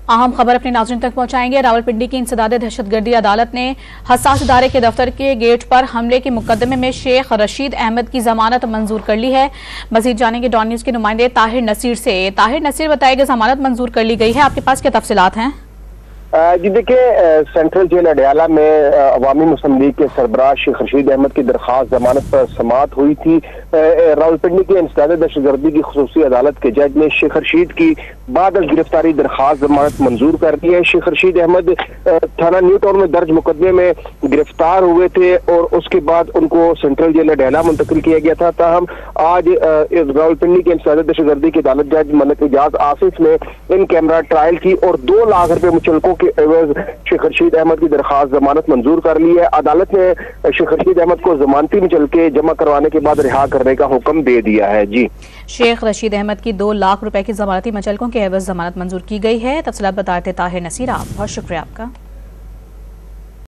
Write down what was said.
अहम खबर अपने नाज़रीन तक पहुंचाएंगे। रावलपिंडी की इंसदादे दहशतगर्दी अदालत ने हसास इदारे के दफ्तर के गेट पर हमले के मुकदमे में शेख रशीद अहमद की जमानत मंजूर कर ली है। मजीद जानेंगे डॉन न्यूज के नुमाइंदे ताहिर नसीर से। ताहिर नसीर, बताएगा जमानत मंजूर कर ली गई है, आपके पास क्या तफसीलात हैं? जी देखिए, सेंट्रल जेल अडयाला में अवामी मुस्लिम लीग के सरबराह शेख रशीद अहमद की दरखास्त जमानत पर समाअत हुई थी। रावलपिंडी की इंसदादे दहशतगर्दी की खुसूसी अदालत के जज ने शेख रशीद की बाद गिरफ्तारी दरखास्त जमानत मंजूर कर दी है। शेख रशीद अहमद थाना न्यू टाउन में दर्ज मुकदमे में गिरफ्तार हुए थे और उसके बाद उनको सेंट्रल जेल अडयाला मुंतकिल किया गया था। ताहम आज रावलपिंडी की इंसदादे दहशतगर्दी की अदालत जज मलिक एजाज आसिफ ने इन कैमरा ट्रायल की और 2 लाख रुपए मुचलकों के एवज शेख रशीद अहमद की दरखास्त जमानत मंजूर कर ली है। अदालत ने शेख रशीद अहमद को जमानती मुचलके जमा करवाने के बाद रिहा करने का हुक्म दे दिया है। जी, शेख रशीद अहमद की 2 लाख रुपए की जमानती मुचलकों के एवज जमानत मंजूर की गई है। तफसीलात बताते ताहिर नसीर, आप बहुत शुक्रिया आपका।